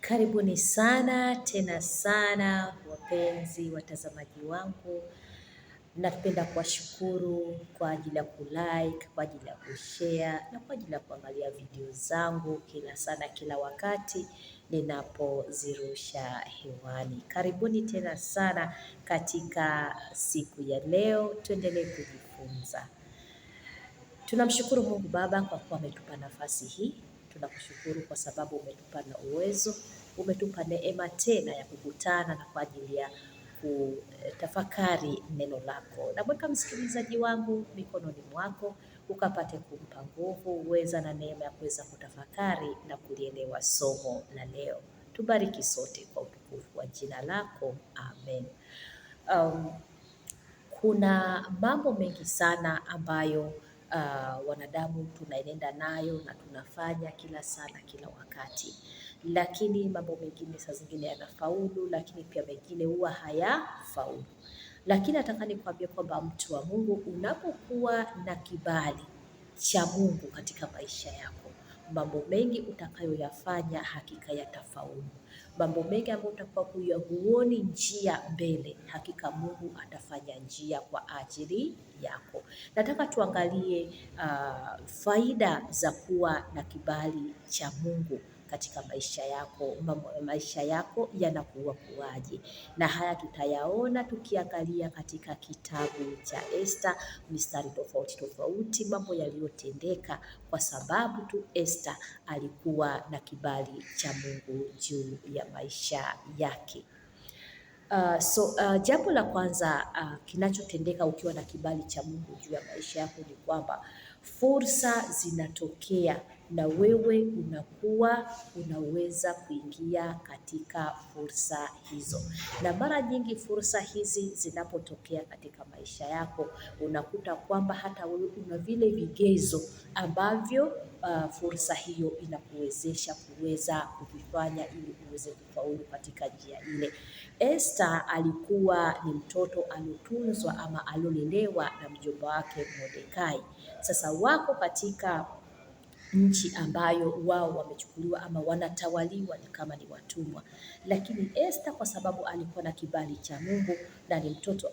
Karibuni sana tena sana wapenzi watazamaji wangu. Napenda kuwashukuru kwa ajili ya kulike, kwa ajili ya kushare na kwa ajili ya kuangalia video zangu kila sana kila wakati ninapozirusha hewani. Karibuni tena sana katika siku ya leo, tuendelee kujifunza. Tunamshukuru Mungu Baba kwa kuwa ametupa nafasi hii. Tunakushukuru kwa sababu umetupa na uwezo, umetupa neema tena ya kukutana na kwa ajili ya kutafakari neno lako. Namweka msikilizaji wangu mikononi mwako, ukapate kumpa nguvu, uweza na neema ya kuweza kutafakari na kulielewa somo la leo. Tubariki sote kwa utukufu wa jina lako. Amen. Kuna mambo mengi sana ambayo wanadamu tunaenenda nayo na tunafanya kila sana kila wakati, lakini mambo mengine saa zingine yanafaulu, lakini pia mengine huwa hayafaulu. Lakini nataka nikwambie kwamba mtu wa Mungu, unapokuwa na kibali cha Mungu katika maisha yako, mambo mengi utakayoyafanya hakika yatafaulu. Mambo mengi ambayo utakuwa huoni njia mbele, hakika Mungu atafanya njia kwa ajili yako. Nataka tuangalie faida za kuwa na kibali cha Mungu katika maisha yako. Maisha yako yanakuwa kuwaje? Na haya tutayaona tukiangalia katika kitabu cha Esta, mistari tofauti tofauti, mambo yaliyotendeka kwa sababu tu Esta alikuwa na kibali cha Mungu juu ya maisha yake. Jambo la kwanza kinachotendeka ukiwa na kibali cha Mungu juu ya maisha yako ni kwamba fursa zinatokea na wewe unakuwa unaweza kuingia katika fursa hizo. Na mara nyingi fursa hizi zinapotokea katika maisha yako, unakuta kwamba hata wewe una vile vigezo ambavyo fursa hiyo inakuwezesha kuweza kuvifanya ili uweze kufaulu katika njia ile. Esta alikuwa ni mtoto aliotunzwa ama aliolelewa na mjomba wake Mordekai. Sasa wako katika nchi ambayo wao wamechukuliwa ama wanatawaliwa ni kama ni watumwa, lakini Esta kwa sababu alikuwa na kibali cha Mungu na ni mtoto,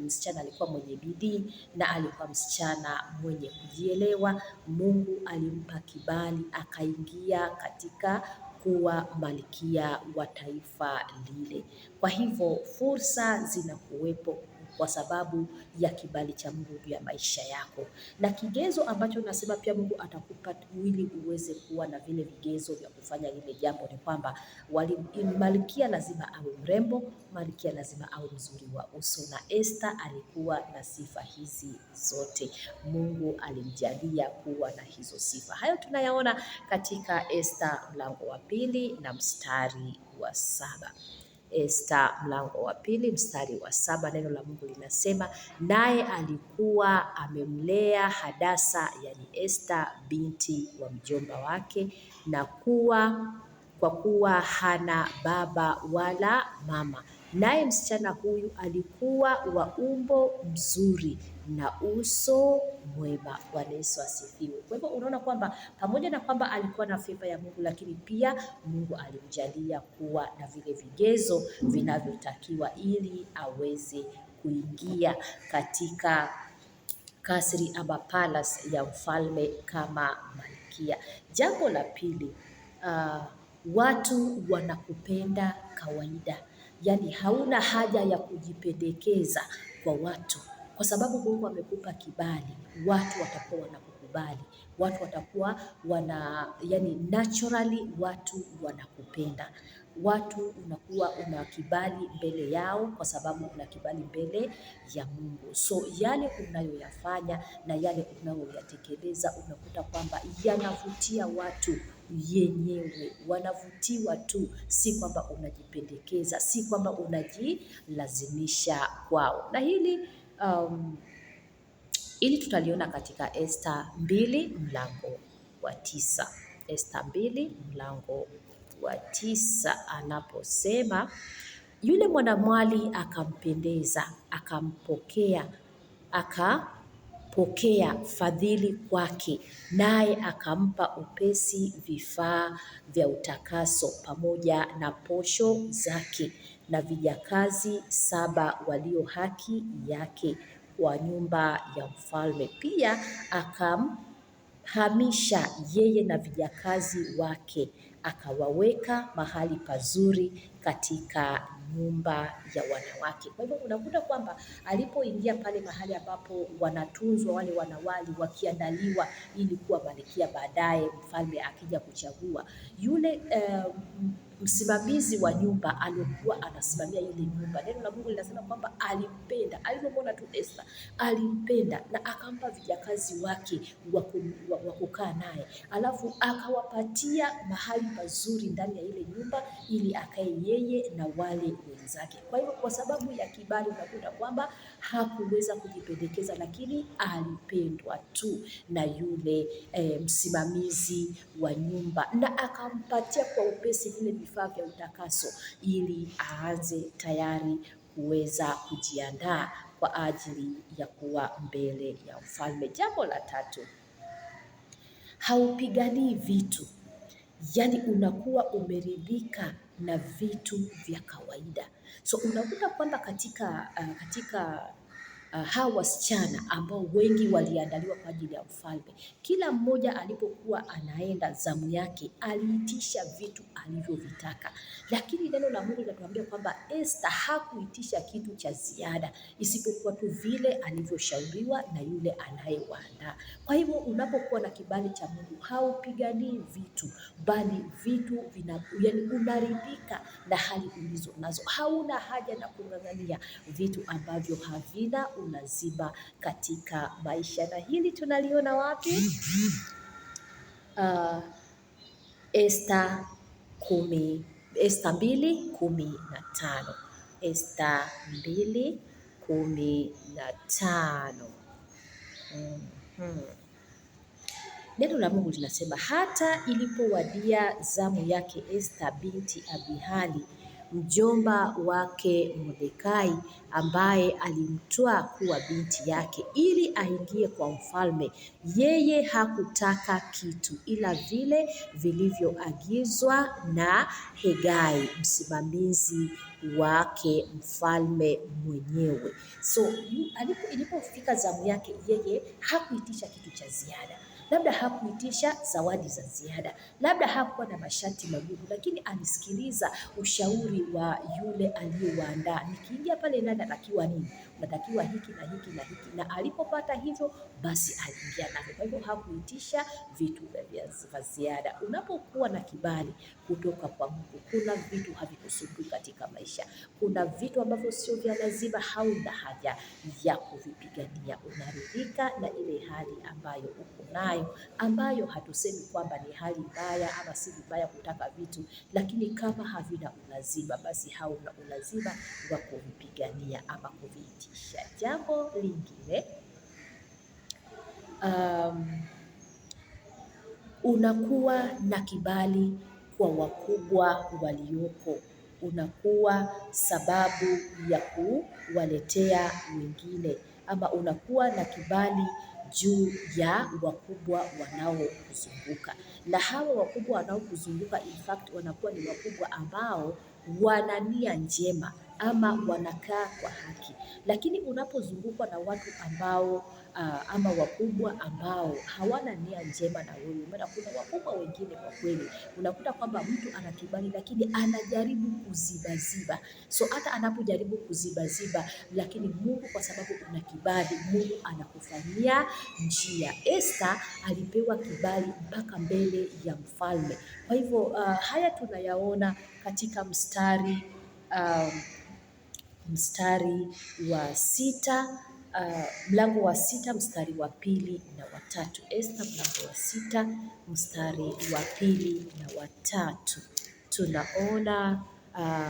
msichana alikuwa mwenye bidii na alikuwa msichana mwenye kujielewa, Mungu alimpa kibali akaingia katika kuwa malkia wa taifa lile. Kwa hivyo fursa zinakuwepo kwa sababu ya kibali cha Mungu juu ya maisha yako. Na kigezo ambacho nasema pia Mungu atakupa ili uweze kuwa na vile vigezo vya kufanya lile jambo ni kwamba malkia lazima awe mrembo, malkia lazima awe mzuri wa uso, na Esta alikuwa na sifa hizi zote. Mungu alimjalia kuwa na hizo sifa. Hayo tunayaona katika Esta mlango wa 2 na mstari wa 7. Esta mlango wa 2 mstari wa 7, neno la Mungu linasema, naye alikuwa amemlea Hadasa, yani Esta binti wa mjomba wake, na kwa kuwa hana baba wala mama, naye msichana huyu alikuwa wa umbo mzuri na uso mwema. Bwana Yesu asifiwe. Kwa hivyo unaona kwamba pamoja na kwamba alikuwa na sifa ya Mungu, lakini pia Mungu alimjalia kuwa na vile vigezo vinavyotakiwa ili aweze kuingia katika kasri ama palace ya mfalme kama malkia. Jambo la pili, watu wanakupenda kawaida, yaani hauna haja ya kujipendekeza kwa watu, kwa sababu Mungu amekupa kibali. Watu watakuwa wanakukubali, watu watakuwa yani naturally watu wanakupenda. Watu unakuwa una kibali mbele yao kwa sababu una kibali mbele ya Mungu. So yale unayoyafanya na yale unayoyatekeleza unakuta kwamba yanavutia watu yenyewe, wanavutiwa tu, si kwamba unajipendekeza, si kwamba unajilazimisha kwao. Na ili tutaliona katika Esta 2 mlango wa 9. Esta 2 mlango wa 9 anaposema, yule mwanamwali akampendeza, akampokea akapokea fadhili kwake, naye akampa upesi vifaa vya utakaso pamoja na posho zake na vijakazi 7 walio haki yake wa nyumba ya mfalme. Pia akamhamisha yeye na vijakazi wake, akawaweka mahali pazuri katika nyumba ya wanawake. Kwa hivyo unakuta kwamba alipoingia pale mahali ambapo wanatunzwa wale wanawali wakiandaliwa ili kuwa malkia baadaye mfalme akija kuchagua, yule msimamizi wa nyumba aliyokuwa anasimamia ile nyumba, neno la Mungu linasema kwamba alimpenda. Alipomwona tu Esta alimpenda na akampa vijakazi wake wa kukaa naye, alafu akawapatia mahali pazuri ndani ya ile nyumba ili akae yeye na wale wenzake. Kwa hivyo kwa sababu ya kibali, unakuta kwamba hakuweza kujipendekeza, lakini alipendwa tu na yule msimamizi wa nyumba, na akampatia kwa upesi vile vifaa vya utakaso ili aanze tayari kuweza kujiandaa kwa ajili ya kuwa mbele ya mfalme. Jambo la tatu, haupiganii vitu, yaani unakuwa umeridhika na vitu vya kawaida. So unakuta kwamba katika hawa wasichana ambao wengi waliandaliwa kwa ajili ya mfalme, kila mmoja alipokuwa anaenda zamu yake aliitisha vitu alivyovitaka, lakini neno la Mungu linatuambia kwamba Esta hakuitisha kitu cha ziada isipokuwa tu vile alivyoshauriwa na yule anayewaandaa. Kwa hivyo unapokuwa na kibali cha Mungu, haupiganii vitu, bali vitu yaani unaridhika na hali ulizo nazo. Hauna haja na kung'ang'ania vitu ambavyo havina ulazima katika maisha. Na hili tunaliona wapi? Esta 2:15. Esta 2:15. Neno la Mungu linasema, hata ilipowadia zamu yake Esta binti Abihaili, mjomba wake Mordekai, ambaye alimtwaa kuwa binti yake ili aingie kwa mfalme, yeye hakutaka kitu ila vile vilivyoagizwa na Hegai msimamizi wake mfalme mwenyewe. So ilipofika zamu yake, yeye hakuitisha kitu cha ziada. Labda hakuitisha zawadi za ziada, labda hakuwa na masharti magumu, lakini alisikiliza ushauri wa yule aliyewaandaa. Nikiingia pale ndani natakiwa nini? Natakiwa hiki na hiki na hiki, na alipopata hivyo basi aliingia navyo. Kwa hivyo hakuitisha vitu vya ziada. Unapokuwa na kibali kutoka kwa Mungu, kuna vitu havikusumbui katika maisha. Kuna vitu ambavyo sio vya lazima, hauna haja ya kuvipigania. Unaridhika na ile hali ambayo uko nayo, ambayo hatusemi kwamba ni hali mbaya ama si vibaya kutaka vitu, lakini kama havina ulazima, basi hauna ulazima wa kuvipigania ama kuviitisha. Jambo lingine, unakuwa na kibali kwa wakubwa waliopo. Unakuwa sababu ya kuwaletea wengine, ama unakuwa na kibali juu ya wakubwa wanaokuzunguka. Na hawa wakubwa wanaokuzunguka in fact wanakuwa ni wakubwa ambao wana nia njema ama wanakaa kwa haki. Lakini unapozungukwa na watu ambao ama wakubwa ambao hawana nia njema na wewe, maana kuna wakubwa wengine kwa kweli unakuta kwamba mtu ana kibali lakini anajaribu kuzibaziba. So hata anapojaribu kuzibaziba, lakini Mungu, kwa sababu una kibali, Mungu anakufanyia njia. Esta alipewa kibali mpaka mbele ya mfalme. Kwa hivyo haya tunayaona katika mstari wa 6, mlango wa 6 mstari wa 2 na wa 3. Esta mlango wa 6 mstari wa 2 na wa 3. Tunaona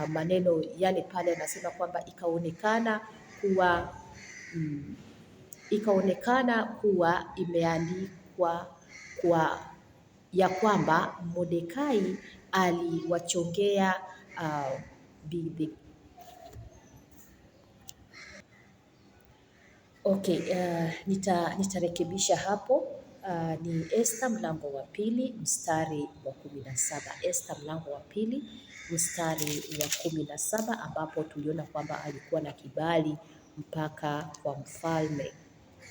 maneno yale pale, anasema kwamba ikaonekana kuwa imeandikwa ya kwamba Mordekai aliwachongea Okay, nitarekebisha hapo. Ni Esta mlango wa pili mstari wa 17. Esta mlango wa pili mstari wa 17, ambapo tuliona kwamba alikuwa na kibali mpaka kwa mfalme,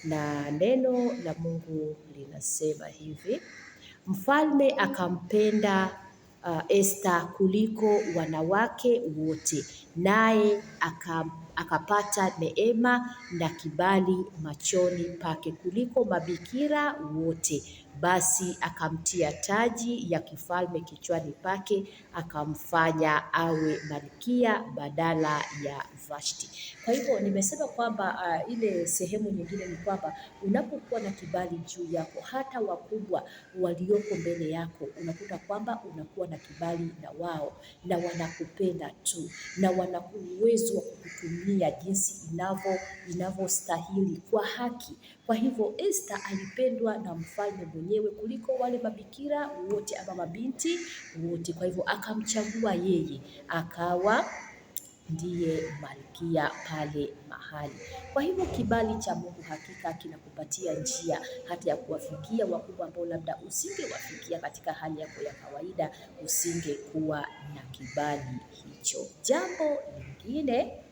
na neno la Mungu linasema hivi: mfalme akampenda Esta kuliko wanawake wote, naye akapata neema na kibali machoni pake kuliko mabikira wote. Basi akamtia taji ya kifalme kichwani pake, akamfanya awe malkia badala ya Vashti. Kwa hivyo nimesema kwamba ile sehemu nyingine ni kwamba unapokuwa na kibali juu yako, hata wakubwa walioko mbele yako unakuta kwamba unakuwa na kibali na wao, na wanakupenda tu, na wana uwezo wa kukutumia jinsi inavyostahili kwa haki. Kwa hivyo Esta alipendwa na mfalme mwenyewe kuliko wale mabikira wote ama mabinti wote. Kwa hivyo akamchagua yeye akawa ndiye malkia pale mahali. Kwa hivyo kibali cha Mungu hakika kinakupatia njia hata ya kuwafikia wakubwa ambao labda usingewafikia katika hali yako ya kawaida, usingekuwa na kibali hicho. Jambo lingine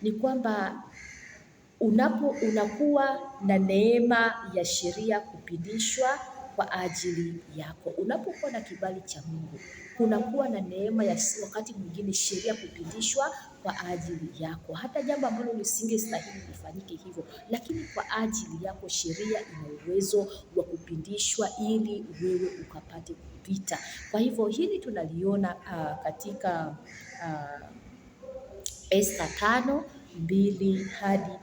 ni kwamba unakuwa na neema ya sheria kupitishwa kwa ajili yako. Unapokuwa na kibali cha Mungu, kunakuwa na neema ya wakati mwingine sheria kupitishwa kwa ajili yako, hata jambo ambalo lisingestahili lifanyike hivyo, lakini kwa ajili yako sheria ina uwezo wa kupitishwa ili wewe ukapate kupita. Kwa hivyo hili tunaliona katika Esta 5:2-3.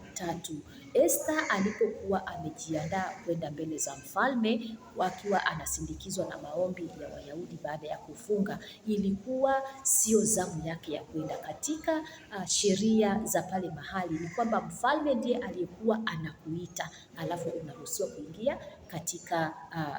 Esta alipokuwa amejiandaa kwenda mbele za mfalme, akiwa anasindikizwa na maombi ya Wayahudi baada ya kufunga, ilikuwa sio zamu yake ya kwenda. Katika sheria za pale mahali ni kwamba mfalme ndiye aliyekuwa anakuita, alafu unaruhusiwa kuingia katika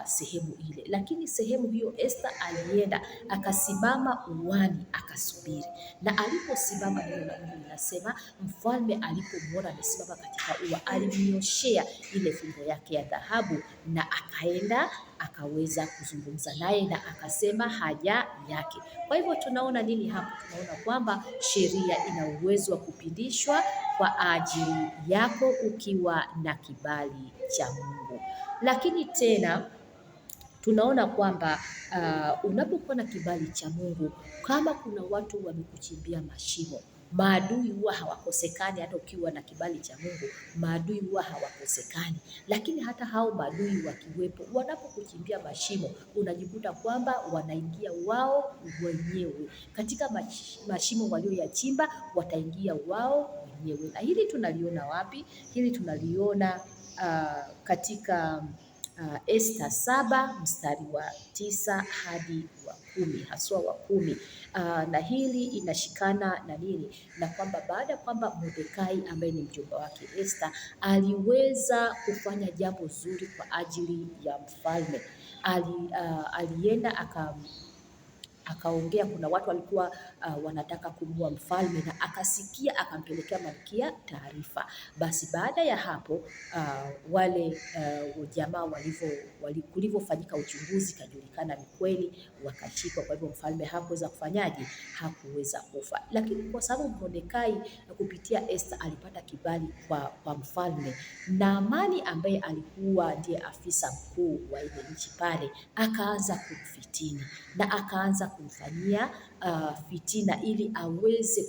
sehemu ile. Lakini sehemu hiyo Esta alienda akasimama uani akasubiri, na aliposimama, neno la Mungu linasema mfalme alipomwona amesimama katika ua, alimnyoshea ile fimbo yake ya dhahabu na akaenda akaweza kuzungumza naye na akasema haja yake. Kwa hivyo tunaona nini hapo? Tunaona kwamba sheria ina uwezo wa kupitishwa kwa ajili yako ukiwa na kibali cha Mungu. Lakini tena tunaona kwamba unapokuwa na kibali cha Mungu, kama kuna watu wamekuchimbia mashimo, maadui huwa hawakosekani. Hata ukiwa na kibali cha Mungu, maadui huwa hawakosekani. Lakini hata hao maadui wakiwepo, wanapokuchimbia mashimo, unajikuta kwamba wanaingia wao wenyewe katika mashimo walioyachimba, wataingia wao wenyewe. Na hili tunaliona wapi? Hili tunaliona katika Esta 7:9-10, haswa wa 10. Na hili inashikana na nini? Na kwamba baada ya kwamba Mordekai ambaye ni mjomba wake Esta aliweza kufanya jambo zuri kwa ajili ya mfalme, alienda akaongea. Kuna watu walikuwa wanataka kumuua mfalme, na akasikia, akampelekea malkia taarifa. Basi baada ya hapo wale jamaa kulivyofanyika uchunguzi, kajulikana ni kweli, wakashikwa. Kwa hivyo mfalme hakuweza kufanyaje? Hakuweza kufa. Lakini kwa sababu Mordekai kupitia Esta alipata kibali kwa mfalme, Naamani ambaye alikuwa ndiye afisa mkuu wa ile nchi pale, akaanza kumfitini na akaanza kumfanyia fitina ili aweze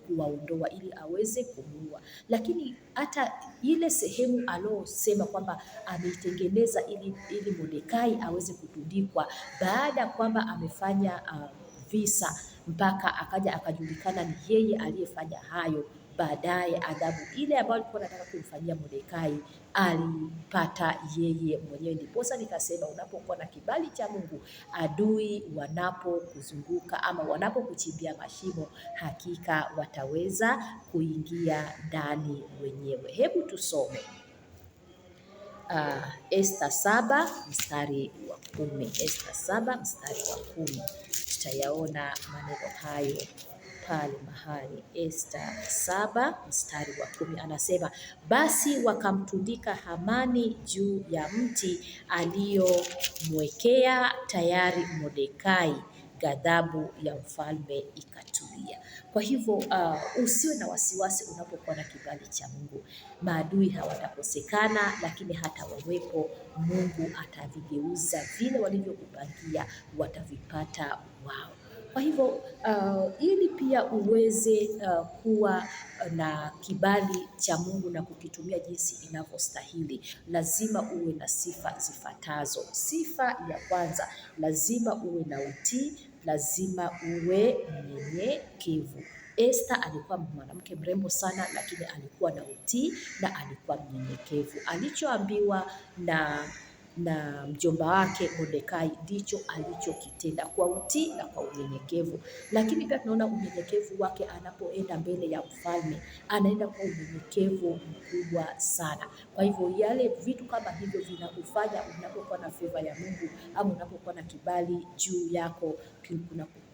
kuwaondoa, ili aweze kumuua. Lakini hata ile sehemu alosema kwamba ameitengeneza ili Mordekai aweze kutundikwa, baada ya kwamba amefanya visa mpaka akaja akajulikana ni yeye aliyefanya hayo, baadaye adhabu ile ambayo alikuwa anataka kumfanyia Mordekai alipata yeye mwenyewe. Ndiposa nikasema unapokuwa na kibali cha Mungu, adui wanapokuzunguka ama wanapokuchimbia mashimo, hakika wataweza kuingia ndani wenyewe. Hebu tusome Esta 7:10. Esta 7:10, tutayaona maneno hayo pale mahali Esta 7 mstari wa 10 anasema, basi wakamtundika Hamani juu ya mti aliyomwekea tayari Mordekai, ghadhabu ya mfalme ikatulia. Kwa hivyo usiwe na wasiwasi unapokuwa na kibali cha Mungu. Maadui hawatakosekana, lakini hata wawepo, Mungu atavigeuza vile walivyokupangia, watavipata wao. Kwa hivyo ili pia uweze kuwa na kibali cha Mungu na kukitumia jinsi inavyostahili, lazima uwe na sifa zifuatazo. Sifa ya kwanza, lazima uwe na utii, lazima uwe mnyenyekevu. Esta alikuwa mwanamke mrembo sana, lakini alikuwa na utii na alikuwa mnyenyekevu. Alichoambiwa na mjomba wake Mordekai ndicho alichokitenda kwa utii na kwa unyenyekevu. Lakini pia tunaona unyenyekevu wake anapoenda mbele ya mfalme, anaenda kwa unyenyekevu mkubwa sana. Kwa hivyo yale vitu kama hivyo vinakufanya unapokuwa na favor ya Mungu au unapokuwa na kibali juu yako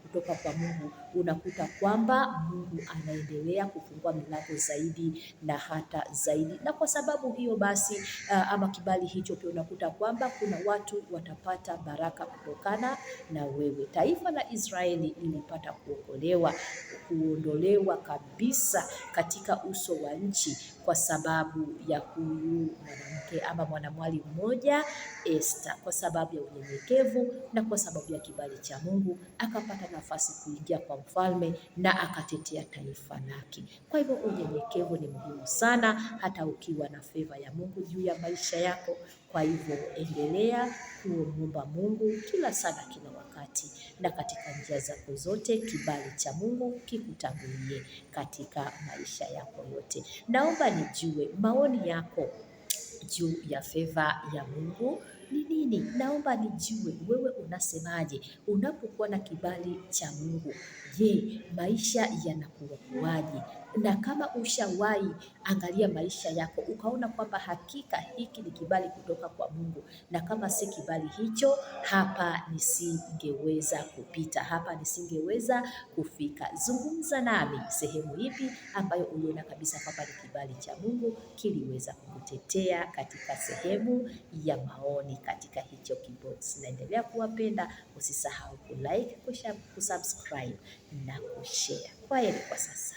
kutoka kwa Mungu, unakuta kwamba Mungu anaendelea kufungua milango zaidi na hata zaidi. Na kwa sababu hiyo basi ama kibali hicho pia unakuta kwamba kuna watu watapata baraka kutokana na wewe. Taifa la Israeli lilipata kuondolewa kabisa katika uso wa nchi kwa sababu ya huyu mwanamke ama mwanamwali mmoja Esta. Kwa sababu ya unyenyekevu na kwa sababu ya kibali cha Mungu akapata nafasi kuingia kwa mfalme na akatetea taifa lake. Kwa hivyo unyenyekevu ni muhimu sana hata ukiwa na favor ya Mungu juu ya maisha yako. Kwa hivyo endelea kuomba Mungu kila sana kila wakati, na katika njia zako zote kibali cha Mungu kikutangulie katika maisha yako yote. Naomba nijue maoni yako juu ya favor ya Mungu ni nini? Naomba nijue wewe unasemaje unapokuwa na kibali cha Mungu. Je, maisha yanakuwaje? Na kama ushawahi angalia maisha yako ukaona kwamba hakika hiki ni kibali kutoka kwa Mungu, na kama si kibali hicho, hapa nisingeweza kupita, hapa nisingeweza kufika. Zungumza nami sehemu ipi ambayo uliona kabisa kwamba ni kibali cha Mungu kiliweza kukutetea katika sehemu ya maoni katika hicho kibox. Naendelea kuwapenda, usisahau kulike, kusubscribe na kushare. Kwaheri kwa sasa.